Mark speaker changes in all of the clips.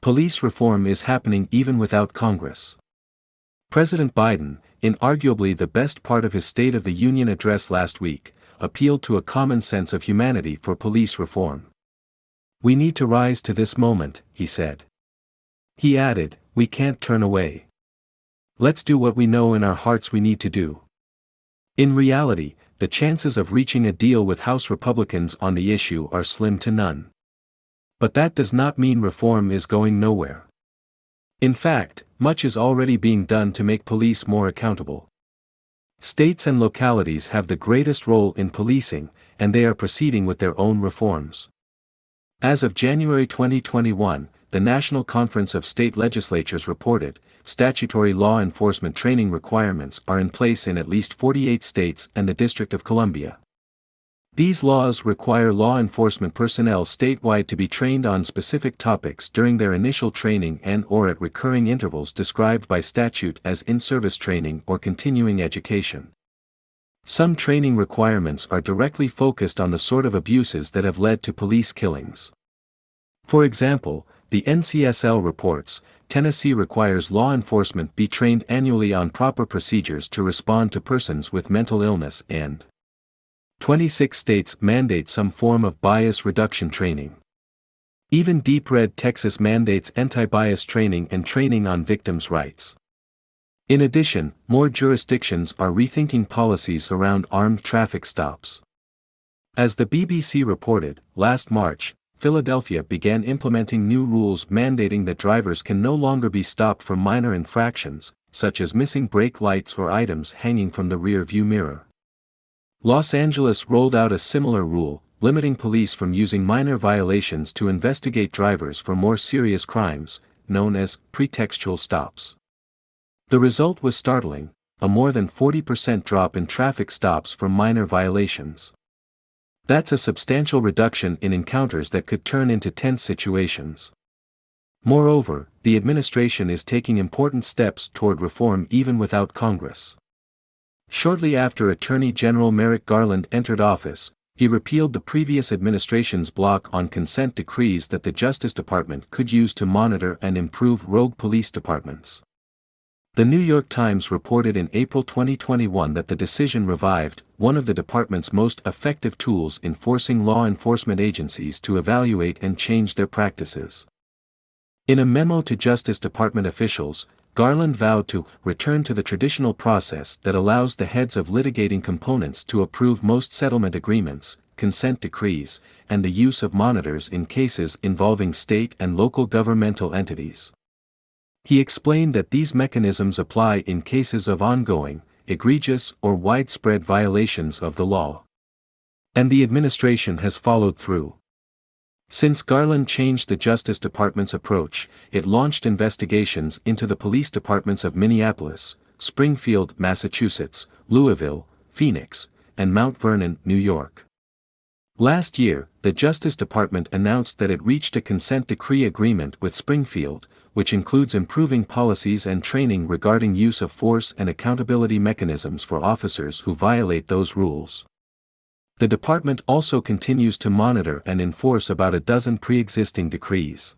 Speaker 1: Police reform is happening even without Congress. President Biden, in arguably the best part of his State of the Union address last week, appealed to a common sense of humanity for police reform. "We need to rise to this moment," he said. He added, "We can't turn away. Let's do what we know in our hearts we need to do." In reality, the chances of reaching a deal with House Republicans on the issue are slim to none. But that does not mean reform is going nowhere. In fact, much is already being done to make police more accountable. States and localities have the greatest role in policing, and they are proceeding with their own reforms. As of January 2021, the National Conference of State Legislatures reported, statutory law enforcement training requirements are in place in at least 48 states and the District of Columbia. These laws require law enforcement personnel statewide to be trained on specific topics during their initial training and/or at recurring intervals described by statute as in-service training or continuing education. Some training requirements are directly focused on the sort of abuses that have led to police killings. For example, the NCSL reports, Tennessee requires law enforcement be trained annually on proper procedures to respond to persons with mental illness, and 26 states mandate some form of bias reduction training. Even Deep Red Texas mandates anti-bias training and training on victims' rights. In addition, more jurisdictions are rethinking policies around armed traffic stops. As the BBC reported, last March, Philadelphia began implementing new rules mandating that drivers can no longer be stopped for minor infractions, such as missing brake lights or items hanging from the rear view mirror. Los Angeles rolled out a similar rule, limiting police from using minor violations to investigate drivers for more serious crimes, known as pretextual stops. The result was startling, a more than 40% drop in traffic stops for minor violations. That's a substantial reduction in encounters that could turn into tense situations. Moreover, the administration is taking important steps toward reform even without Congress. Shortly after Attorney General Merrick Garland entered office, he repealed the previous administration's block on consent decrees that the Justice Department could use to monitor and improve rogue police departments. The New York Times reported in April 2021 that the decision revived one of the department's most effective tools in forcing law enforcement agencies to evaluate and change their practices. In a memo to Justice Department officials, Garland vowed to return to the traditional process that allows the heads of litigating components to approve most settlement agreements, consent decrees, and the use of monitors in cases involving state and local governmental entities. He explained that these mechanisms apply in cases of ongoing, egregious or widespread violations of the law. And the administration has followed through. Since Garland changed the Justice Department's approach, it launched investigations into the police departments of Minneapolis, Springfield, Massachusetts, Louisville, Phoenix, and Mount Vernon, New York. Last year, the Justice Department announced that it reached a consent decree agreement with Springfield, which includes improving policies and training regarding use of force and accountability mechanisms for officers who violate those rules. The department also continues to monitor and enforce about a dozen pre-existing decrees.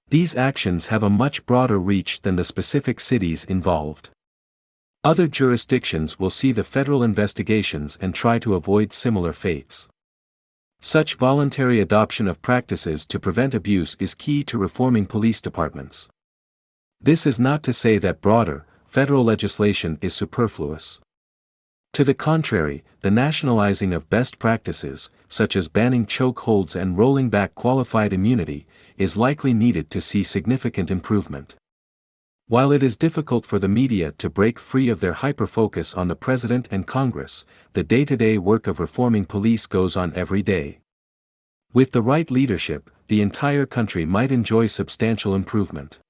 Speaker 1: These actions have a much broader reach than the specific cities involved. Other jurisdictions will see the federal investigations and try to avoid similar fates. Such voluntary adoption of practices to prevent abuse is key to reforming police departments. This is not to say that broader, federal legislation is superfluous. To the contrary, the nationalizing of best practices, such as banning chokeholds and rolling back qualified immunity, is likely needed to see significant improvement. While it is difficult for the media to break free of their hyper-focus on the President and Congress, the day-to-day work of reforming police goes on every day. With the right leadership, the entire country might enjoy substantial improvement.